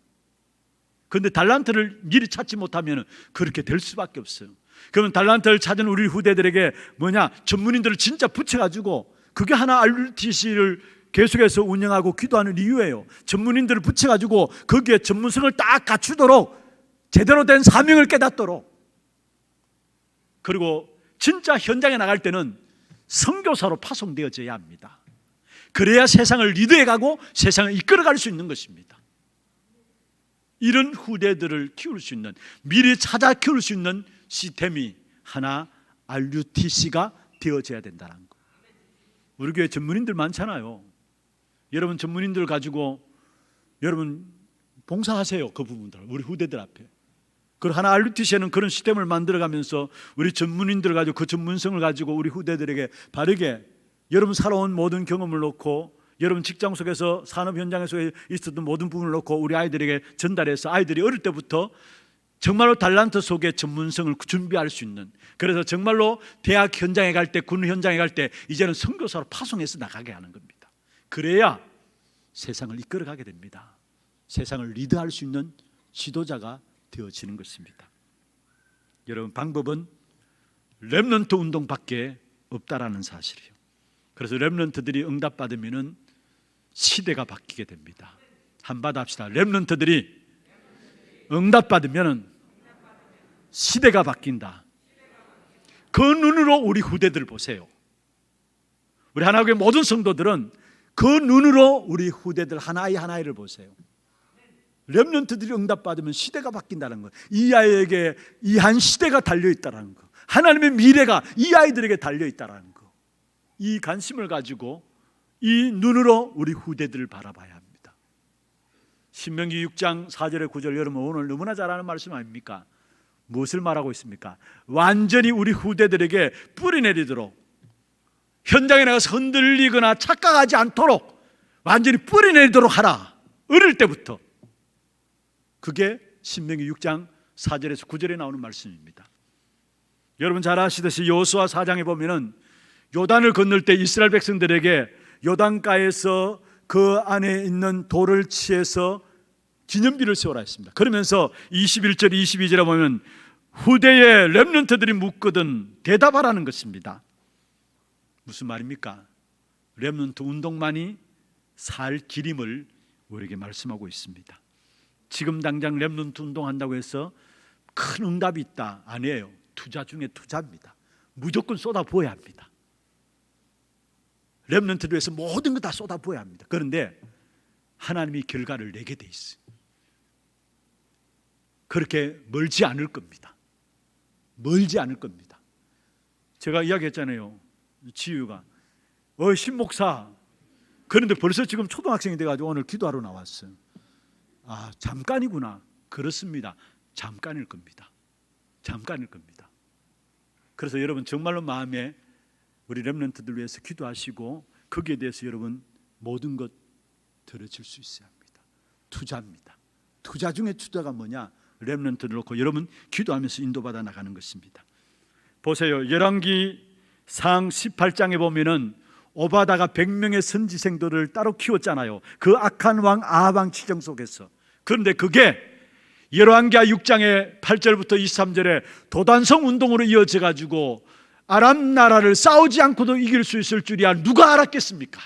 근데 달란트를 미리 찾지 못하면 그렇게 될 수밖에 없어요. 그러면 달란트를 찾은 우리 후대들에게 뭐냐? 전문인들을 진짜 붙여가지고, 그게 하나 RUTC를 계속해서 운영하고 기도하는 이유예요. 전문인들을 붙여가지고 거기에 전문성을 딱 갖추도록, 제대로 된 사명을 깨닫도록. 그리고 진짜 현장에 나갈 때는 선교사로 파송되어져야 합니다. 그래야 세상을 리드해가고 세상을 이끌어갈 수 있는 것입니다. 이런 후대들을 키울 수 있는, 미리 찾아 키울 수 있는 시스템이 하나 RUTC가 되어져야 된다는 거. 우리 교회 전문인들 많잖아요. 여러분 전문인들 가지고 여러분 봉사하세요. 그 부분들 우리 후대들 앞에. 그리고 하나 RUTC에는 그런 시스템을 만들어가면서 우리 전문인들 가지고 그 전문성을 가지고 우리 후대들에게 바르게 여러분 살아온 모든 경험을 놓고, 여러분 직장 속에서 산업 현장에서 있었던 모든 부분을 놓고 우리 아이들에게 전달해서 아이들이 어릴 때부터 정말로 달란트 속에 전문성을 준비할 수 있는, 그래서 정말로 대학 현장에 갈 때, 군 현장에 갈 때 이제는 선교사로 파송해서 나가게 하는 겁니다. 그래야 세상을 이끌어가게 됩니다. 세상을 리드할 수 있는 지도자가 되어지는 것입니다. 여러분, 방법은 렘넌트 운동밖에 없다라는 사실이에요. 그래서 렘넌트들이 응답받으면 시대가 바뀌게 됩니다. 한번 합시다. 렘넌트들이 응답받으면 시대가 바뀐다. 그 눈으로 우리 후대들 보세요. 우리 하나교회 모든 성도들은 그 눈으로 우리 후대들 하나의 하나를 보세요. 렘넌트들이 응답받으면 시대가 바뀐다는 것, 이 아이에게 이 한 시대가 달려있다는 것, 하나님의 미래가 이 아이들에게 달려있다는 것, 이 관심을 가지고 이 눈으로 우리 후대들을 바라봐야 합니다. 신명기 6장 4절에 9절 여러분 오늘 너무나 잘 아는 말씀 아닙니까? 무엇을 말하고 있습니까? 완전히 우리 후대들에게 뿌리내리도록, 현장에 나가서 흔들리거나 착각하지 않도록 완전히 뿌리내리도록 하라. 어릴 때부터. 그게 신명기 6장 4절에서 9절에 나오는 말씀입니다. 여러분 잘 아시듯이 여호수아 4장에 보면은 요단을 건널 때 이스라엘 백성들에게 요단가에서 그 안에 있는 돌을 치해서 기념비를 세우라 했습니다. 그러면서 21절 22절에 보면 후대의 렘넌트들이 묻거든 대답하라는 것입니다. 무슨 말입니까? 렘넌트 운동만이 살 길임을 우리에게 말씀하고 있습니다. 지금 당장 렘넌트 운동한다고 해서 큰 응답이 있다 아니에요. 투자 중에 투자입니다. 무조건 쏟아부어야 합니다. 렘넌트를 위해서 모든 거 다 쏟아부어야 합니다. 그런데 하나님이 결과를 내게 돼 있어요. 그렇게 멀지 않을 겁니다. 멀지 않을 겁니다. 제가 이야기했잖아요. 지유가 신목사, 그런데 벌써 지금 초등학생이 돼가지고 오늘 기도하러 나왔어요. 아, 잠깐이구나. 그렇습니다. 잠깐일 겁니다. 잠깐일 겁니다. 그래서 여러분 정말로 마음에 우리 렘넌트들 위해서 기도하시고 거기에 대해서 여러분 모든 것 들어줄 수 있어야 합니다. 투자입니다. 투자 중에 투자가 뭐냐? 렘넌트를 놓고 여러분 기도하면서 인도받아 나가는 것입니다. 보세요. 열왕기 상 18장에 보면은 오바다가 100명의 선지생들을 따로 키웠잖아요. 그 악한 왕 아합 왕 치정 속에서. 그런데 그게 열왕기하 6장의 8절부터 23절에 도단성 운동으로 이어져 가지고 아람 나라를 싸우지 않고도 이길 수 있을 줄이야 누가 알았겠습니까?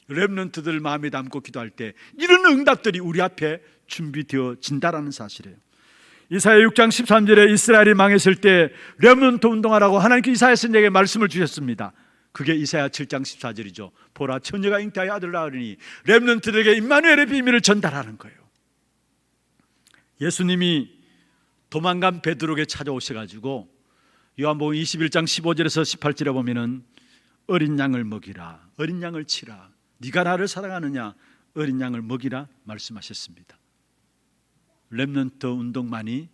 렘넌트들 마음에 담고 기도할 때 이런 응답들이 우리 앞에 준비되어진다라는 사실이에요. 이사야 6장 13절에 이스라엘이 망했을 때 렘넌트 운동하라고 하나님께 이사야 선지자에게 말씀을 주셨습니다. 그게 이사야 7장 14절이죠. 보라 처녀가 잉태하여 아들을 낳으리니 렘넌트들에게 임마누엘의 비밀을 전달하는 거예요. 예수님이 도망간 베드로에게 찾아오셔가지고 요한복음 21장 15절에서 18절에 보면은 어린 양을 먹이라, 어린 양을 치라, 네가 나를 사랑하느냐, 어린 양을 먹이라 말씀하셨습니다. 렘넌트 운동만이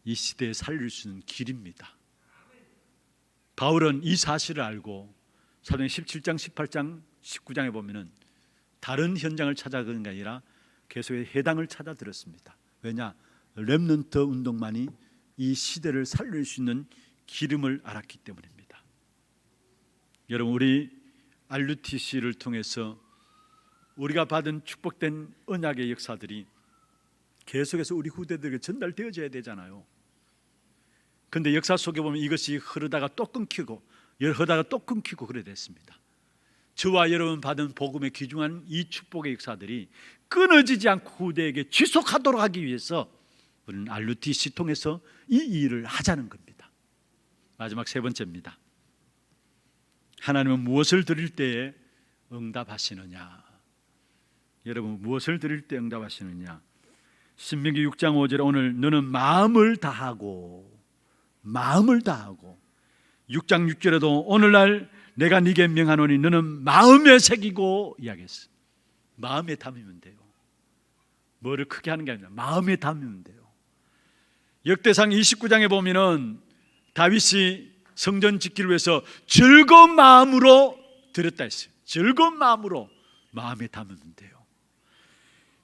이 시대에 살릴 수 있는 길입니다. 바울은 이 사실을 알고 사도행 17장, 18장, 19장에 보면은 다른 현장을 찾아가는 게 아니라 계속해서 해당을 찾아들었습니다. 왜냐? 렘넌트 운동만이 이 시대를 살릴 수 있는 기름을 알았기 때문입니다. 여러분 우리 RUTC를 통해서 우리가 받은 축복된 언약의 역사들이 계속해서 우리 후대들에게 전달되어져야 되잖아요. 그런데 역사 속에 보면 이것이 흐르다가 또 끊기고 흐르다가 또 끊기고 그래 됐습니다. 저와 여러분 받은 복음의 귀중한 이 축복의 역사들이 끊어지지 않고 후대에게 지속하도록 하기 위해서 우리는 RUTC 통해서 이 일을 하자는 겁니다. 마지막 세 번째입니다. 하나님은 무엇을 드릴 때에 응답하시느냐? 여러분 무엇을 드릴 때 응답하시느냐? 신명기 6장 5절에 오늘 너는 마음을 다하고 6장 6절에도 오늘날 내가 네게 명하노니 너는 마음에 새기고 이야기했어. 마음에 담으면 돼요. 뭐를 크게 하는 게 아니라 마음에 담으면 돼요. 역대상 29장에 보면은 다윗이 성전 짓기를 위해서 즐거운 마음으로 드렸다 했어요. 즐거운 마음으로 마음에 담으면 돼요.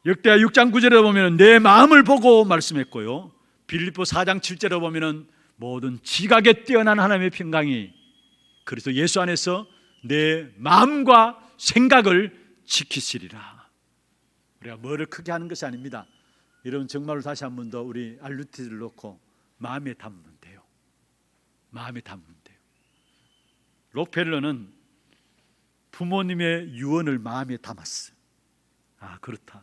역대하 6장 9절에 보면 내 마음을 보고 말씀했고요. 빌립보 4장 7절에 보면 모든 지각에 뛰어난 하나님의 평강이 그래서 예수 안에서 내 마음과 생각을 지키시리라. 우리가 뭐를 크게 하는 것이 아닙니다. 여러분 정말로 다시 한 번 더 우리 RUTC를 놓고 마음에 담으면 돼요. 마음에 담으면 돼요. 록펠러는 부모님의 유언을 마음에 담았어요. 아 그렇다.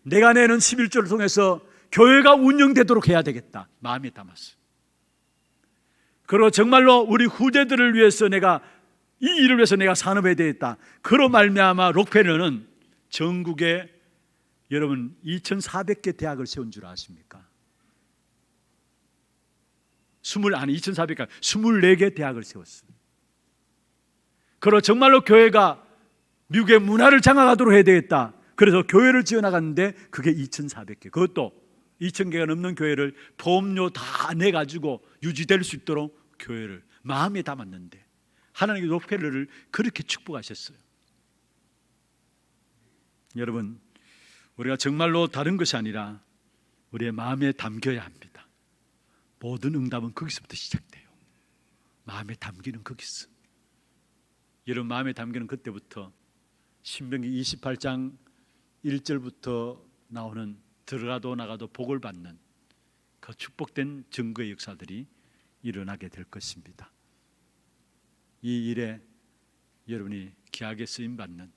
내가 내는 11조를 통해서 교회가 운영되도록 해야 되겠다. 마음에 담았어요. 그리고 정말로 우리 후대들을 위해서 내가 이 일을 위해서 내가 산업해야 되겠다. 그로 말미암아 록펠러는 전국에 여러분 2,400개 대학을 세운 줄 아십니까? 24개 대학을 세웠어요. 그리고 정말로 교회가 미국의 문화를 장악하도록 해야 되겠다. 그래서 교회를 지어나갔는데 그게 2,400개. 그것도 2,000개가 넘는 교회를 보험료 다 내가지고 유지될 수 있도록 교회를 마음에 담았는데 하나님의 록펠러를 그렇게 축복하셨어요. 여러분, 우리가 정말로 다른 것이 아니라 우리의 마음에 담겨야 합니다. 모든 응답은 거기서부터 시작돼요. 마음에 담기는 거기서. 여러분, 마음에 담기는 그때부터 신명기 28장 1절부터 나오는 들어가도 나가도 복을 받는 그 축복된 증거의 역사들이 일어나게 될 것입니다. 이 일에 여러분이 귀하게 쓰임 받는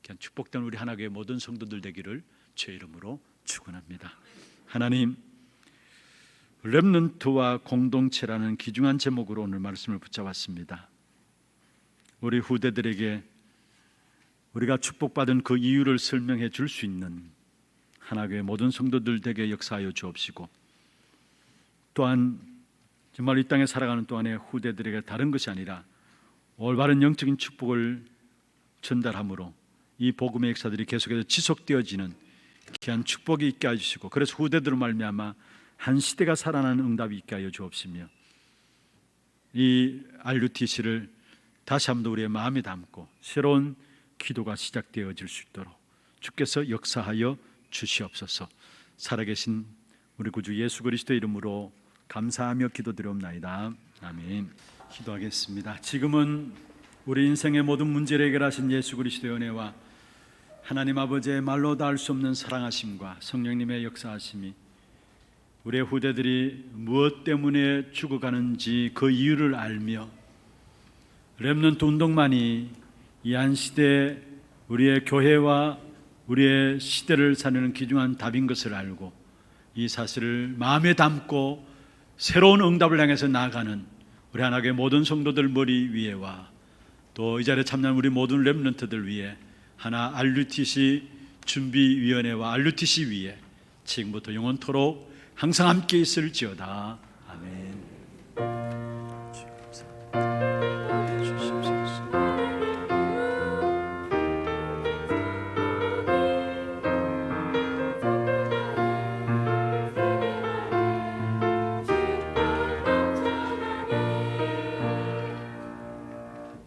그냥 축복된 우리 하나교회 모든 성도들 되기를 주의 이름으로 축원합니다. 하나님, 렘넌트와 공동체라는 귀중한 제목으로 오늘 말씀을 붙잡았습니다. 우리 후대들에게 우리가 축복받은 그 이유를 설명해 줄 수 있는 하나교회 모든 성도들 되게 역사하여 주옵시고, 또한 정말 이 땅에 살아가는 동안에 후대들에게 다른 것이 아니라 올바른 영적인 축복을 전달함으로 이 복음의 역사들이 계속해서 지속되어지는 귀한 축복이 있게 해주시고, 그래서 후대들로 말미암아 한 시대가 살아나는 응답이 있게 하여 주옵시며, 이 RUTC를 다시 한번 더 우리의 마음에 담고 새로운 기도가 시작되어질 수 있도록 주께서 역사하여 주시옵소서. 살아계신 우리 구주 예수 그리스도의 이름으로 감사하며 기도드리옵나이다. 아멘. 기도하겠습니다. 지금은 우리 인생의 모든 문제를 해결하신 예수 그리스도의 은혜와 하나님 아버지의 말로 다 할 수 없는 사랑하심과 성령님의 역사하심이 우리의 후대들이 무엇 때문에 죽어가는지 그 이유를 알며 렘넌트 운동만이 이 한 시대 우리의 교회와 우리의 시대를 살리는 귀중한 답인 것을 알고 이 사실을 마음에 담고 새로운 응답을 향해서 나아가는 우리 하나교회 모든 성도들 머리 위에와 또 이 자리에 참여한 우리 모든 렘넌트들 위에 하나 RUTC 준비위원회와 RUTC 위에 지금부터 영원토록 항상 함께 있을지어다. 아멘.